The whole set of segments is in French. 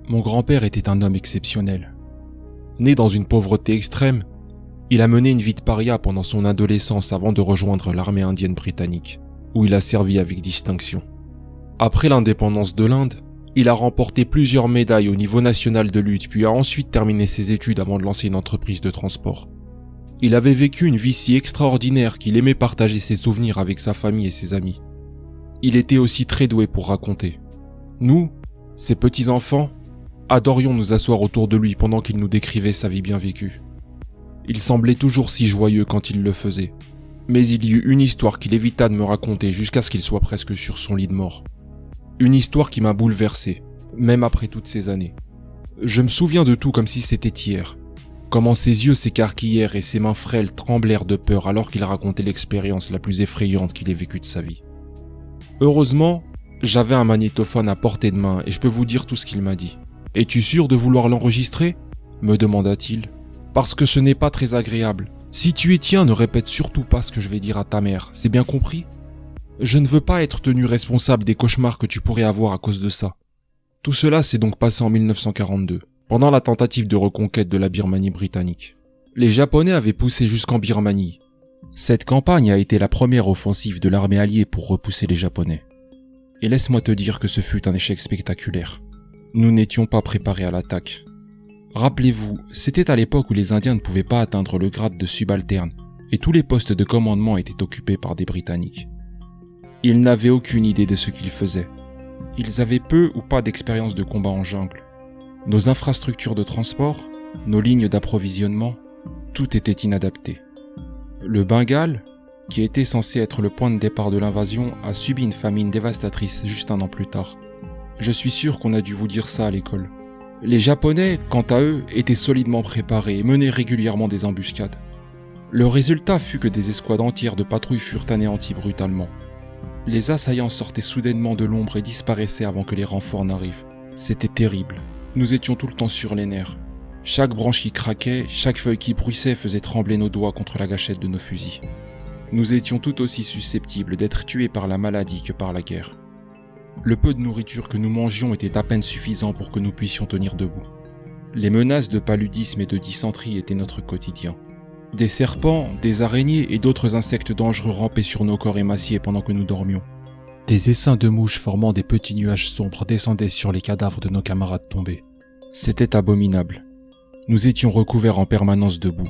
Mon grand-père était un homme exceptionnel. Né dans une pauvreté extrême, il a mené une vie de paria pendant son adolescence avant de rejoindre l'armée indienne britannique, où il a servi avec distinction. Après l'indépendance de l'Inde, il a remporté plusieurs médailles au niveau national de lutte puis a ensuite terminé ses études avant de lancer une entreprise de transport. Il avait vécu une vie si extraordinaire qu'il aimait partager ses souvenirs avec sa famille et ses amis. Il était aussi très doué pour raconter. Nous, ses petits-enfants, adorions nous asseoir autour de lui pendant qu'il nous décrivait sa vie bien vécue. Il semblait toujours si joyeux quand il le faisait. Mais il y eut une histoire qu'il évita de me raconter jusqu'à ce qu'il soit presque sur son lit de mort. Une histoire qui m'a bouleversé, même après toutes ces années. Je me souviens de tout comme si c'était hier. Comment ses yeux s'écarquillèrent et ses mains frêles tremblèrent de peur alors qu'il racontait l'expérience la plus effrayante qu'il ait vécue de sa vie. Heureusement, j'avais un magnétophone à portée de main et je peux vous dire tout ce qu'il m'a dit. « Es-tu sûr de vouloir l'enregistrer » me demanda-t-il. « Parce que ce n'est pas très agréable. Si tu y tiens, ne répète surtout pas ce que je vais dire à ta mère, c'est bien compris ? Je ne veux pas être tenu responsable des cauchemars que tu pourrais avoir à cause de ça. » Tout cela s'est donc passé en 1942, pendant la tentative de reconquête de la Birmanie britannique. Les Japonais avaient poussé jusqu'en Birmanie. Cette campagne a été la première offensive de l'armée alliée pour repousser les Japonais. Et laisse-moi te dire que ce fut un échec spectaculaire. Nous n'étions pas préparés à l'attaque. Rappelez-vous, c'était à l'époque où les Indiens ne pouvaient pas atteindre le grade de subalterne, et tous les postes de commandement étaient occupés par des Britanniques. Ils n'avaient aucune idée de ce qu'ils faisaient. Ils avaient peu ou pas d'expérience de combat en jungle. Nos infrastructures de transport, nos lignes d'approvisionnement, tout était inadapté. Le Bengale, qui était censé être le point de départ de l'invasion, a subi une famine dévastatrice juste un an plus tard. Je suis sûr qu'on a dû vous dire ça à l'école. Les Japonais, quant à eux, étaient solidement préparés et menaient régulièrement des embuscades. Le résultat fut que des escouades entières de patrouilles furent anéanties brutalement. Les assaillants sortaient soudainement de l'ombre et disparaissaient avant que les renforts n'arrivent. C'était terrible. Nous étions tout le temps sur les nerfs. Chaque branche qui craquait, chaque feuille qui bruissait faisait trembler nos doigts contre la gâchette de nos fusils. Nous étions tout aussi susceptibles d'être tués par la maladie que par la guerre. Le peu de nourriture que nous mangions était à peine suffisant pour que nous puissions tenir debout. Les menaces de paludisme et de dysenterie étaient notre quotidien. Des serpents, des araignées et d'autres insectes dangereux rampaient sur nos corps émaciés pendant que nous dormions. Des essaims de mouches formant des petits nuages sombres descendaient sur les cadavres de nos camarades tombés. C'était abominable. Nous étions recouverts en permanence de boue.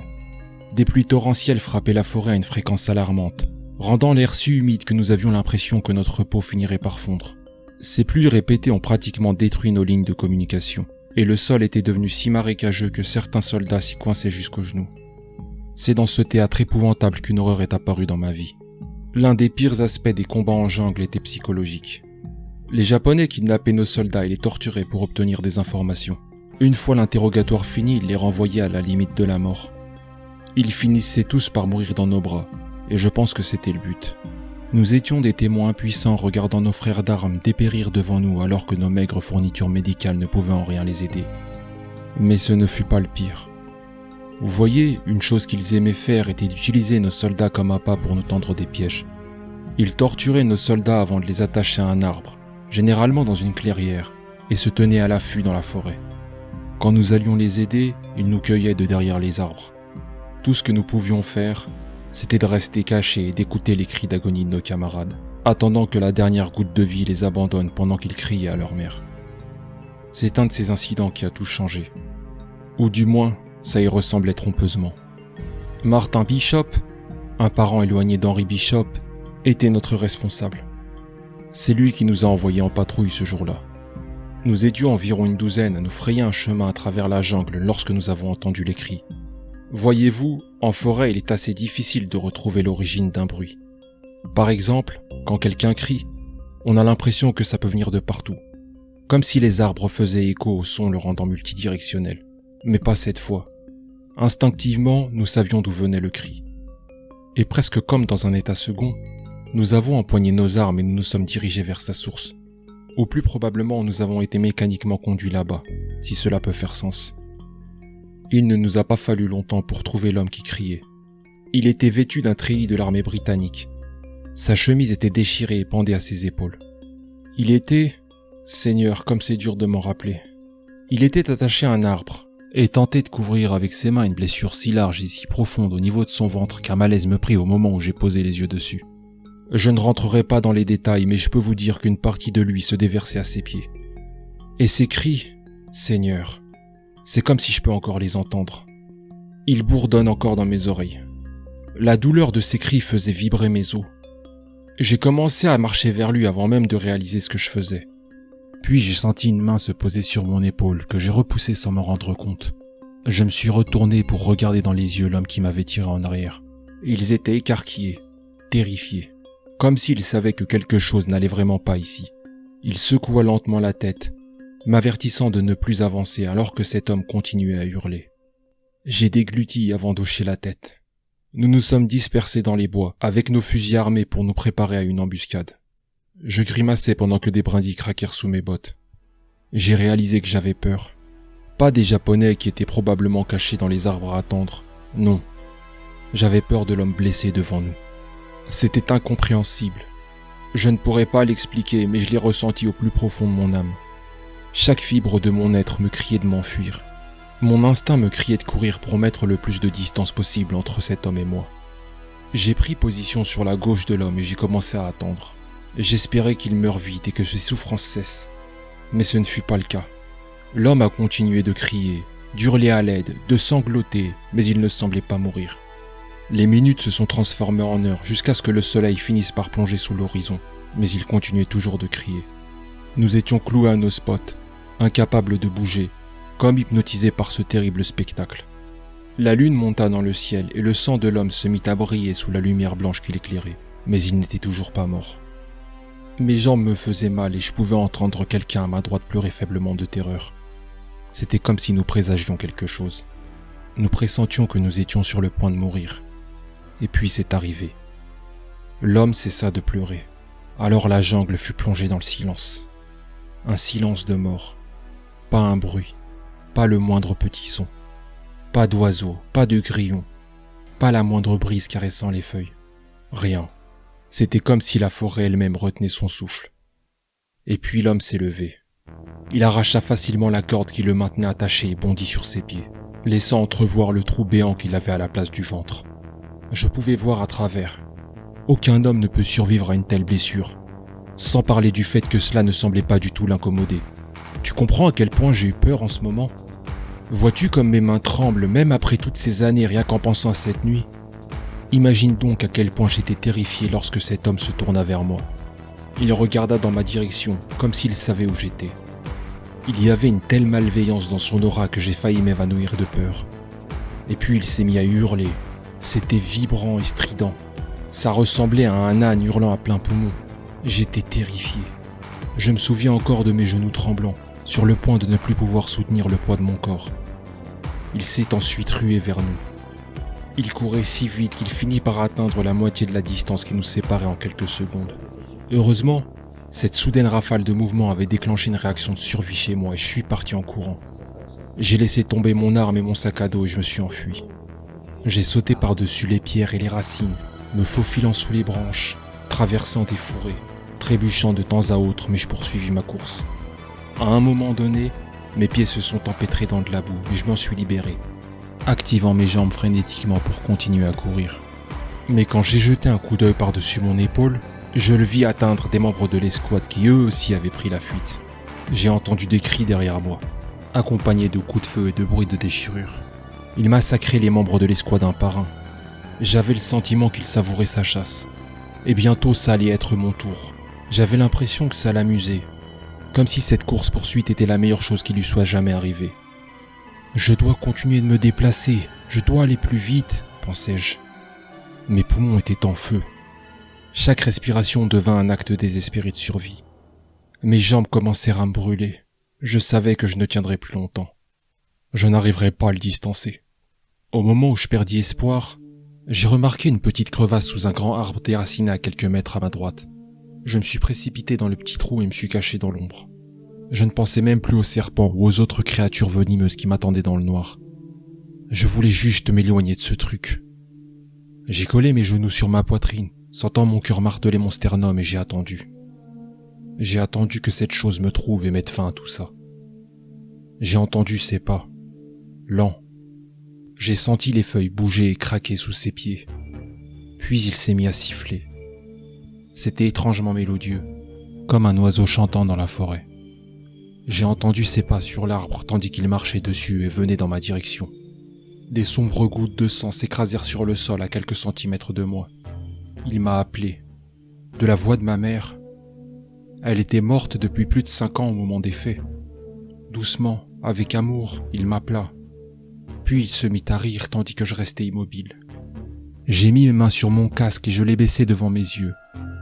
Des pluies torrentielles frappaient la forêt à une fréquence alarmante, rendant l'air si humide que nous avions l'impression que notre peau finirait par fondre. Ces pluies répétées ont pratiquement détruit nos lignes de communication, et le sol était devenu si marécageux que certains soldats s'y coinçaient jusqu'aux genoux. C'est dans ce théâtre épouvantable qu'une horreur est apparue dans ma vie. L'un des pires aspects des combats en jungle était psychologique. Les Japonais kidnappaient nos soldats et les torturaient pour obtenir des informations. Une fois l'interrogatoire fini, ils les renvoyaient à la limite de la mort. Ils finissaient tous par mourir dans nos bras, et je pense que c'était le but. Nous étions des témoins impuissants regardant nos frères d'armes dépérir devant nous alors que nos maigres fournitures médicales ne pouvaient en rien les aider. Mais ce ne fut pas le pire. Vous voyez, une chose qu'ils aimaient faire était d'utiliser nos soldats comme appât pour nous tendre des pièges. Ils torturaient nos soldats avant de les attacher à un arbre, généralement dans une clairière, et se tenaient à l'affût dans la forêt. Quand nous allions les aider, ils nous cueillaient de derrière les arbres. Tout ce que nous pouvions faire, c'était de rester cachés et d'écouter les cris d'agonie de nos camarades, attendant que la dernière goutte de vie les abandonne pendant qu'ils criaient à leur mère. C'est un de ces incidents qui a tout changé. Ou du moins, ça y ressemblait trompeusement. Martin Bishop, un parent éloigné d'Henry Bishop, était notre responsable. C'est lui qui nous a envoyés en patrouille ce jour-là. Nous étions environ une douzaine à nous frayer un chemin à travers la jungle lorsque nous avons entendu les cris. Voyez-vous, en forêt, il est assez difficile de retrouver l'origine d'un bruit. Par exemple, quand quelqu'un crie, on a l'impression que ça peut venir de partout. Comme si les arbres faisaient écho au son le rendant multidirectionnel. Mais pas cette fois. Instinctivement, nous savions d'où venait le cri. Et presque comme dans un état second, nous avons empoigné nos armes et nous nous sommes dirigés vers sa source. Ou plus probablement, nous avons été mécaniquement conduits là-bas, si cela peut faire sens. Il ne nous a pas fallu longtemps pour trouver l'homme qui criait. Il était vêtu d'un treillis de l'armée britannique. Sa chemise était déchirée et pendait à ses épaules. Il était, Seigneur, comme c'est dur de m'en rappeler. Il était attaché à un arbre et tentait de couvrir avec ses mains une blessure si large et si profonde au niveau de son ventre qu'un malaise me prit au moment où j'ai posé les yeux dessus. Je ne rentrerai pas dans les détails, mais je peux vous dire qu'une partie de lui se déversait à ses pieds. Et ses cris, Seigneur, c'est comme si je peux encore les entendre. Ils bourdonnent encore dans mes oreilles. La douleur de ses cris faisait vibrer mes os. J'ai commencé à marcher vers lui avant même de réaliser ce que je faisais. Puis j'ai senti une main se poser sur mon épaule que j'ai repoussée sans m'en rendre compte. Je me suis retourné pour regarder dans les yeux l'homme qui m'avait tiré en arrière. Ils étaient écarquillés, terrifiés, comme s'ils savaient que quelque chose n'allait vraiment pas ici. Il secoua lentement la tête, m'avertissant de ne plus avancer alors que cet homme continuait à hurler. J'ai dégluti avant d'hocher la tête. Nous nous sommes dispersés dans les bois, avec nos fusils armés pour nous préparer à une embuscade. Je grimaçais pendant que des brindilles craquèrent sous mes bottes. J'ai réalisé que j'avais peur. Pas des Japonais qui étaient probablement cachés dans les arbres à attendre. Non. J'avais peur de l'homme blessé devant nous. C'était incompréhensible. Je ne pourrais pas l'expliquer, mais je l'ai ressenti au plus profond de mon âme. Chaque fibre de mon être me criait de m'enfuir. Mon instinct me criait de courir pour mettre le plus de distance possible entre cet homme et moi. J'ai pris position sur la gauche de l'homme et j'ai commencé à attendre. J'espérais qu'il meure vite et que ses souffrances cessent. Mais ce ne fut pas le cas. L'homme a continué de crier, d'hurler à l'aide, de sangloter, mais il ne semblait pas mourir. Les minutes se sont transformées en heures jusqu'à ce que le soleil finisse par plonger sous l'horizon, mais il continuait toujours de crier. Nous étions cloués à nos spots, incapables de bouger, comme hypnotisés par ce terrible spectacle. La lune monta dans le ciel et le sang de l'homme se mit à briller sous la lumière blanche qui l'éclairait, mais il n'était toujours pas mort. Mes jambes me faisaient mal et je pouvais entendre quelqu'un à ma droite pleurer faiblement de terreur. C'était comme si nous présagions quelque chose. Nous pressentions que nous étions sur le point de mourir. Et puis c'est arrivé. L'homme cessa de pleurer. Alors la jungle fut plongée dans le silence. Un silence de mort. Pas un bruit, pas le moindre petit son. Pas d'oiseaux, pas de grillons, pas la moindre brise caressant les feuilles. Rien. C'était comme si la forêt elle-même retenait son souffle. Et puis l'homme s'est levé. Il arracha facilement la corde qui le maintenait attaché et bondit sur ses pieds, laissant entrevoir le trou béant qu'il avait à la place du ventre. Je pouvais voir à travers. Aucun homme ne peut survivre à une telle blessure, sans parler du fait que cela ne semblait pas du tout l'incommoder. Tu comprends à quel point j'ai eu peur en ce moment ? Vois-tu comme mes mains tremblent même après toutes ces années rien qu'en pensant à cette nuit ? Imagine donc à quel point j'étais terrifié lorsque cet homme se tourna vers moi. Il regarda dans ma direction, comme s'il savait où j'étais. Il y avait une telle malveillance dans son aura que j'ai failli m'évanouir de peur. Et puis il s'est mis à hurler. C'était vibrant et strident. Ça ressemblait à un âne hurlant à plein poumon. J'étais terrifié. Je me souviens encore de mes genoux tremblants, sur le point de ne plus pouvoir soutenir le poids de mon corps. Il s'est ensuite rué vers nous. Il courait si vite qu'il finit par atteindre la moitié de la distance qui nous séparait en quelques secondes. Heureusement, cette soudaine rafale de mouvement avait déclenché une réaction de survie chez moi et je suis parti en courant. J'ai laissé tomber mon arme et mon sac à dos et je me suis enfui. J'ai sauté par-dessus les pierres et les racines, me faufilant sous les branches, traversant des fourrés, trébuchant de temps à autre, mais je poursuivis ma course. À un moment donné, mes pieds se sont empêtrés dans de la boue et je m'en suis libéré, activant mes jambes frénétiquement pour continuer à courir. Mais quand j'ai jeté un coup d'œil par-dessus mon épaule, je le vis atteindre des membres de l'escouade qui eux aussi avaient pris la fuite. J'ai entendu des cris derrière moi, accompagnés de coups de feu et de bruits de déchirure. Il massacrait les membres de l'escouade un par un. J'avais le sentiment qu'il savourait sa chasse. Et bientôt ça allait être mon tour. J'avais l'impression que ça l'amusait, comme si cette course-poursuite était la meilleure chose qui lui soit jamais arrivée. Je dois continuer de me déplacer, je dois aller plus vite, pensais-je. Mes poumons étaient en feu. Chaque respiration devint un acte désespéré de survie. Mes jambes commencèrent à me brûler. Je savais que je ne tiendrais plus longtemps. Je n'arriverais pas à le distancer. Au moment où je perdis espoir, j'ai remarqué une petite crevasse sous un grand arbre déraciné à quelques mètres à ma droite. Je me suis précipité dans le petit trou et me suis caché dans l'ombre. Je ne pensais même plus aux serpents ou aux autres créatures venimeuses qui m'attendaient dans le noir. Je voulais juste m'éloigner de ce truc. J'ai collé mes genoux sur ma poitrine, sentant mon cœur marteler mon sternum et j'ai attendu. J'ai attendu que cette chose me trouve et mette fin à tout ça. J'ai entendu ses pas, lents. J'ai senti les feuilles bouger et craquer sous ses pieds. Puis il s'est mis à siffler. C'était étrangement mélodieux, comme un oiseau chantant dans la forêt. J'ai entendu ses pas sur l'arbre tandis qu'il marchait dessus et venait dans ma direction. Des sombres gouttes de sang s'écrasèrent sur le sol à quelques centimètres de moi. Il m'a appelé. De la voix de ma mère. Elle était morte depuis plus de 5 ans au moment des faits. Doucement, avec amour, il m'appela. Puis il se mit à rire tandis que je restais immobile. J'ai mis mes mains sur mon casque et je l'ai baissé devant mes yeux,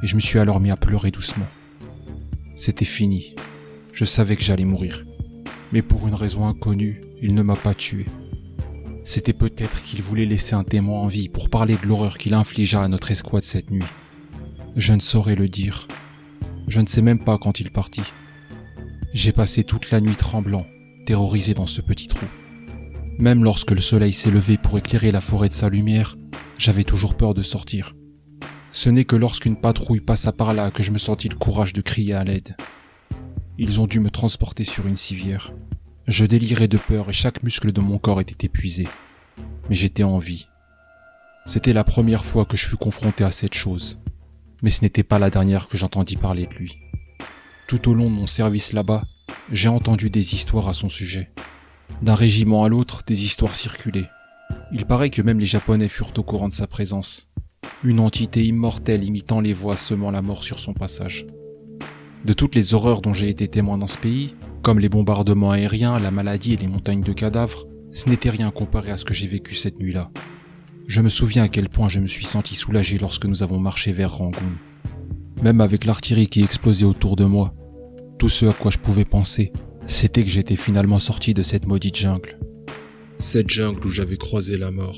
et je me suis alors mis à pleurer doucement. C'était fini. Je savais que j'allais mourir. Mais pour une raison inconnue, il ne m'a pas tué. C'était peut-être qu'il voulait laisser un témoin en vie pour parler de l'horreur qu'il infligea à notre escouade cette nuit. Je ne saurais le dire. Je ne sais même pas quand il partit. J'ai passé toute la nuit tremblant, terrorisé dans ce petit trou. Même lorsque le soleil s'est levé pour éclairer la forêt de sa lumière, j'avais toujours peur de sortir. Ce n'est que lorsqu'une patrouille passa par là que je me sentis le courage de crier à l'aide. Ils ont dû me transporter sur une civière. Je délirais de peur et chaque muscle de mon corps était épuisé. Mais j'étais en vie. C'était la première fois que je fus confronté à cette chose. Mais ce n'était pas la dernière que j'entendis parler de lui. Tout au long de mon service là-bas, j'ai entendu des histoires à son sujet. D'un régiment à l'autre, des histoires circulaient. Il paraît que même les Japonais furent au courant de sa présence. Une entité immortelle imitant les voix semant la mort sur son passage. De toutes les horreurs dont j'ai été témoin dans ce pays, comme les bombardements aériens, la maladie et les montagnes de cadavres, ce n'était rien comparé à ce que j'ai vécu cette nuit-là. Je me souviens à quel point je me suis senti soulagé lorsque nous avons marché vers Rangoon. Même avec l'artillerie qui explosait autour de moi, tout ce à quoi je pouvais penser, c'était que j'étais finalement sorti de cette maudite jungle. Cette jungle où j'avais croisé la mort.